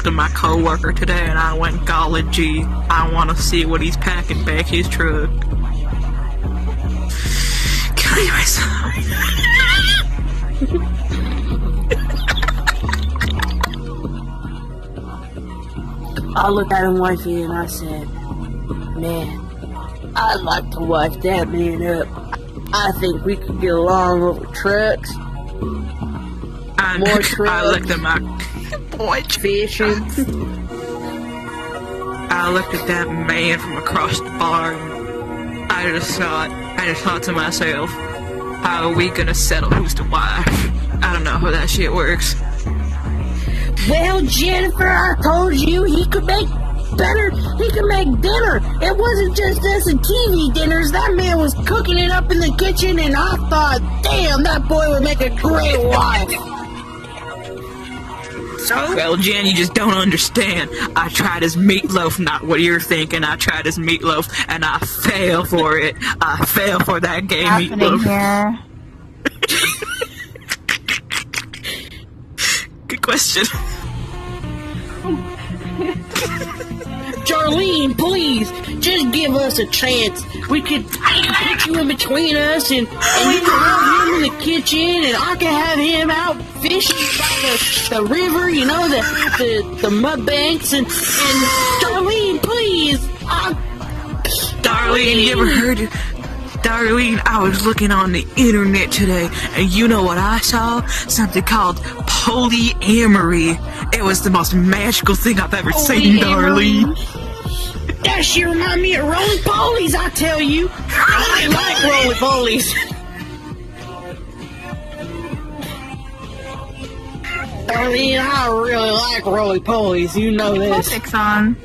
to my coworker today and I went, golly gee, I want to see what he's packing back his truck. Anyways. I looked at him wifey and I said, man, I'd like to wife that man up. I think we could get along over trucks. More trucks. I looked at my boy fishing. I looked at that man from across the bar and I just thought to myself, how are we gonna settle who's the wife? I don't know how that shit works. Well, Jennifer, I told you he could make dinner. It wasn't just us and TV dinners. That man was cooking it up in the kitchen, and I thought, damn, that boy would make a great wife. So? Well, Jen, you just don't understand. I tried his meatloaf, not what you're thinking. I tried his meatloaf, and I fell for it. I fell for that gay meatloaf. Here. Good question. Charlene, please, just give us a chance. I can put you in between us, and you can have him in the kitchen, and I can have him out fishing by the river, you know, the mud banks, and Charlene, please. Darlene, you ever heard of... Darlene, I was looking on the internet today, and you know what I saw? Something called polyamory. It was the most magical thing I've ever seen, Darlene. That shit remind me of roly-polies, I tell you. I like roly-polies. Darlene, I really like roly-polies. You know this. Politics on.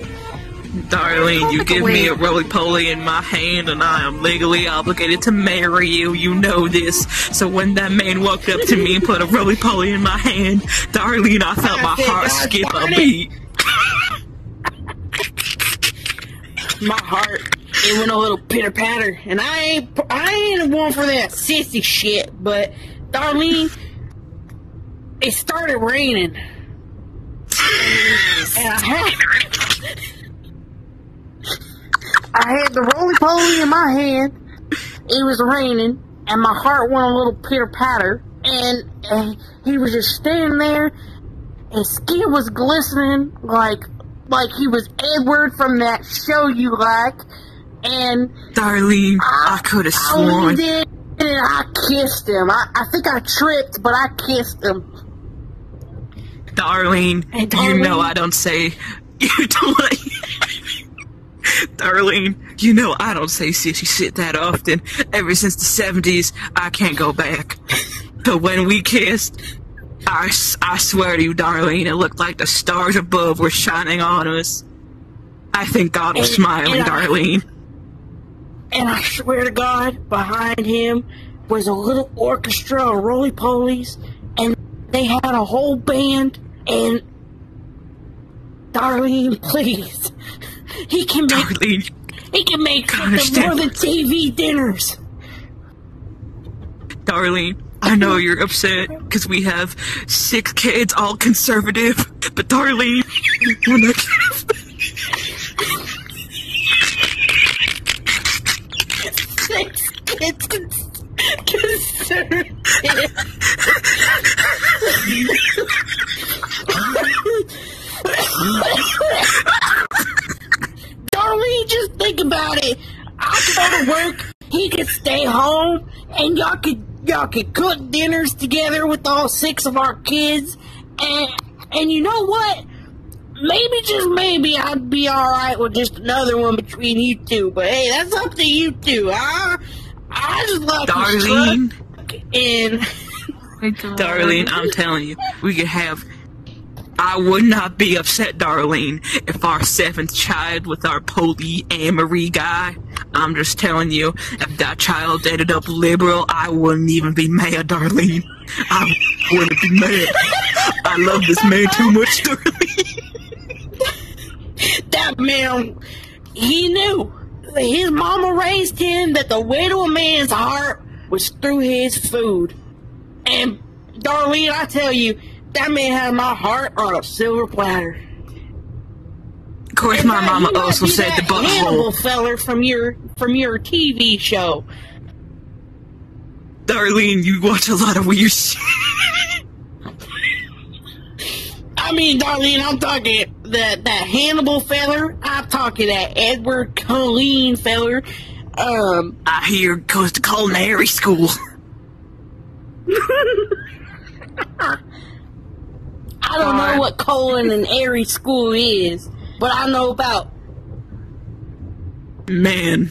Darlene, you give me a roly-poly in my hand and I am legally obligated to marry you. You know this. So when that man walked up to me and put a roly-poly in my hand, Darlene, I felt my heart skip a beat. My heart, it went a little pitter-patter. And I ain't one for that sissy shit. But, Darlene, it started raining. And I had the roly-poly in my hand. It was raining, and my heart went a little pitter-patter. And he was just standing there. His skin was glistening like he was Edward from that show you like. And Darlene, I could have sworn. And I kissed him. I think I tripped, but I kissed him. Darlene, you know I don't say... You don't like... Darlene, you know I don't say sissy shit that often. Ever since the 70s, I can't go back. But when we kissed, I swear to you, Darlene, it looked like the stars above were shining on us. I think God was smiling, Darlene. And I swear to God, behind him was a little orchestra of roly-polies, and they had a whole band, and Darlene, please. He can make something more than TV dinners. Darlene, I know you're upset because we have 6 kids, all conservative. But Darlene, when I Six kids conservative. Darlene, just think about it. I could go to work, he could stay home, and y'all could cook dinners together with all 6 of our kids. And you know what? Maybe, just maybe, I'd be alright with just another one between you two. But hey, that's up to you two. I just love Darlene. And Darlene, I'm telling you, we could have... I would not be upset, Darlene, if our 7th child with our polyamory guy. I'm just telling you, if that child ended up liberal, I wouldn't even be mad, Darlene. I wouldn't be mad. I love this man too much, Darlene. That man, he knew. His mama raised him that the way to a man's heart was through his food. And, Darlene, I tell you, that man had my heart on a silver platter. course, my mama also said the Hannibal butthole. feller from your TV show. Darlene, you watch a lot of weird shit. I mean, Darlene, I'm talking that Hannibal feller. I'm talking that Edward Cullen feller. I hear goes to culinary school. I don't know what colon and airy school is, but I know about Man.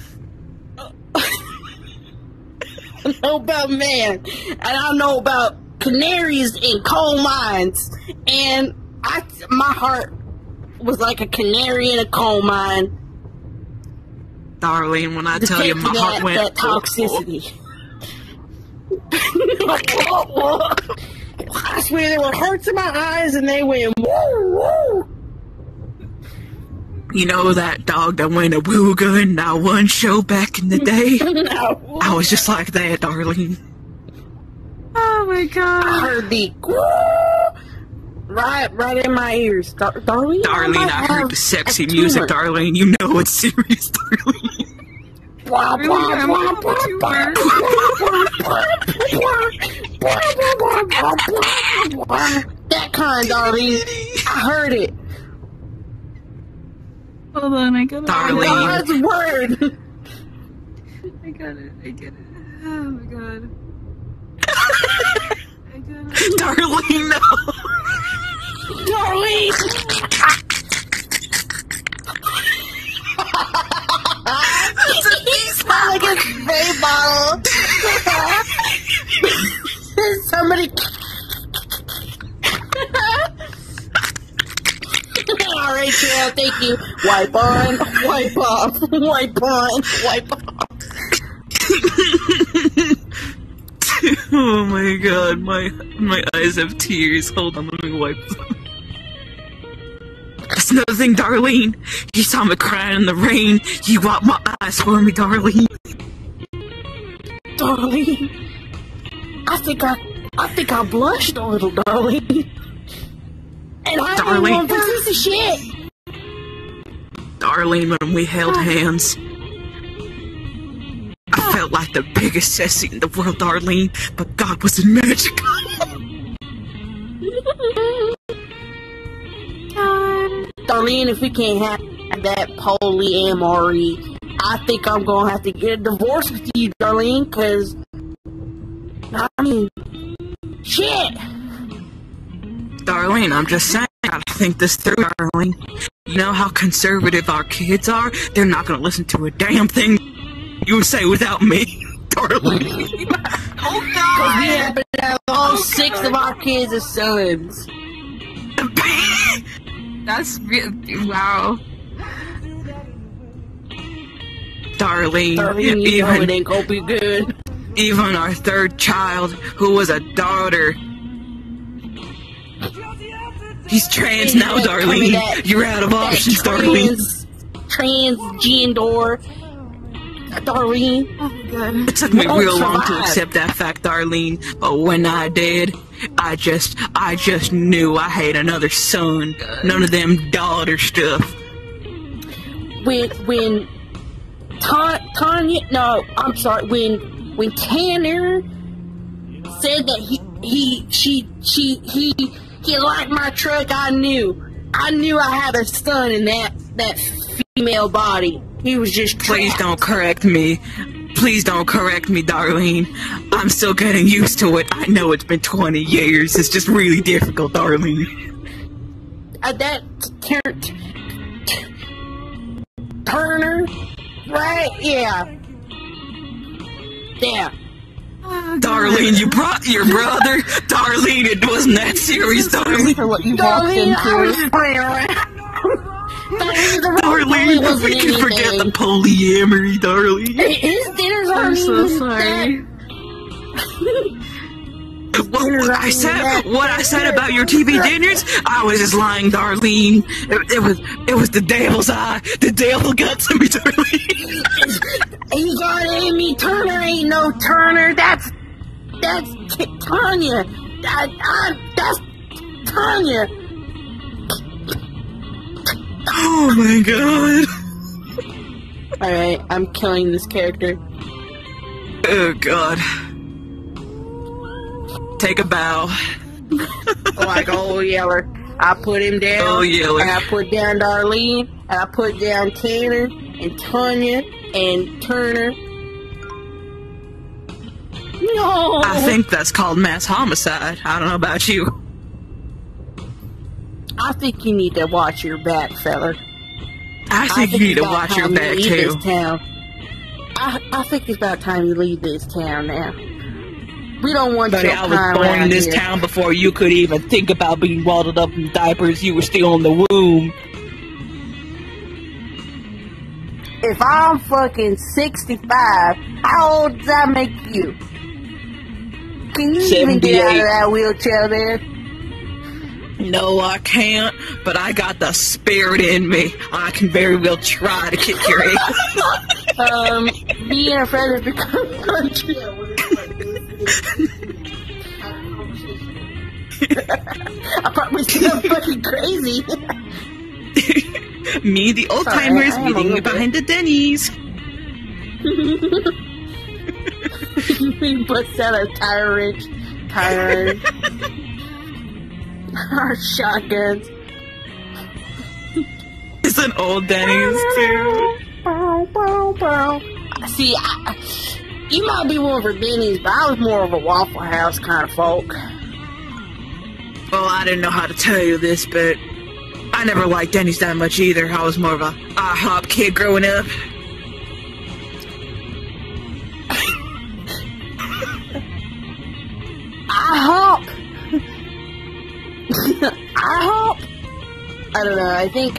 I know about man, and I know about canaries in coal mines, and my heart was like a canary in a coal mine. Darlene, when I tell you my heart went... that toxicity. I swear there were hearts in my eyes, and they went woo woo. You know that dog that went a wooga in that one show back in the day? No. I was just like that, Darlene. Oh my god. I heard the right in my ears. Darlene, Darlene, I heard the sexy music, Darlene. You know it's serious, Darlene. That kind, Darlene. I heard it. Hold on, I got it. Darlene. God's word. I get it. Oh my god. I got it. Darlene, no. Darlene. It's like a spray bottle. Somebody. All right, Carol, thank you. Wipe on, wipe off, wipe on, wipe off. Oh my god, my eyes have tears. Hold on, let me wipe them. That's another thing, Darlene. You saw me crying in the rain. You wiped my eyes for me, Darlene. Darlene, I think I blushed a little, Darlene. And I Darlene. ain't one piece of shit. Darlene, when we held hands, I felt like the biggest sassy in the world, Darlene, but God was magical. Darlene, if we can't have that polyamory, I think I'm gonna have to get a divorce with you, Darlene, because, I mean, shit. Darlene, I'm just saying, I gotta think this through, Darlene. You know how conservative our kids are? They're not gonna listen to a damn thing you would say without me, Darlene. Oh Because we god! happen to have all 6 of our kids as sons. That's wow. Darlene, Darlene, you know it ain't gonna be good. even our third child, who was a daughter, he's trans now, Darlene. You're out of options, Darlene. Transgender. Darlene. Oh my god. It took me Won't real long to survive. accept that fact, Darlene. But when I did, I just knew I had another son. None of them daughter stuff. When Tanya, no, I'm sorry. When Tanner said that he liked my truck, I knew I had a son in that female body. He was just Please trapped. don't correct me. Please don't correct me, Darlene. I'm still getting used to it. I know it's been 20 years. It's just really difficult, Darlene. Turner, right? Yeah. Darlene, you brought your brother? Darlene, it wasn't that serious, Darlene. For what you walked Darlene, I was into. just playing around. Darlene, we can forget the polyamory, Darlene. His dinners I'm aren't so even sorry. What I said about your TV dinners, I was just lying, Darlene. It was the devil's eye. The devil got to me, Darlene. He got Amy Turner. Ain't no Turner. That's Tanya. That's Tanya. Oh my god. Alright, I'm killing this character. Oh god. Take a bow. Like old Yeller. I put him down. Oh, Yeller. And I put down Darlene. And I put down Tanner. And Tanya. And Turner. No! I think that's called mass homicide. I don't know about you. I think you need to watch your back, feller. I think you need to watch your back too. I think it's about time you leave this town now. We don't want Buddy, your I time was born in around this here. town before you could even think about being waddled up in diapers. You were still in the womb. If I'm fucking 65, how old does that make you? Can you even get out of 78. that wheelchair there? No, I can't, but I got the spirit in me. I can very well try to kick your ass. Being a friend has become country. I probably think I'm fucking crazy. Me, the old timers, I am a meeting little behind the Denny's. He puts out a tire wrench. Our shotguns. It's an old Denny's too. See, you might be one for Denny's, but I was more of a Waffle House kind of folk. Well, I didn't know how to tell you this, but I never liked Denny's that much either. I was more of a IHOP kid growing up. IHOP. IHOP. I don't know. I think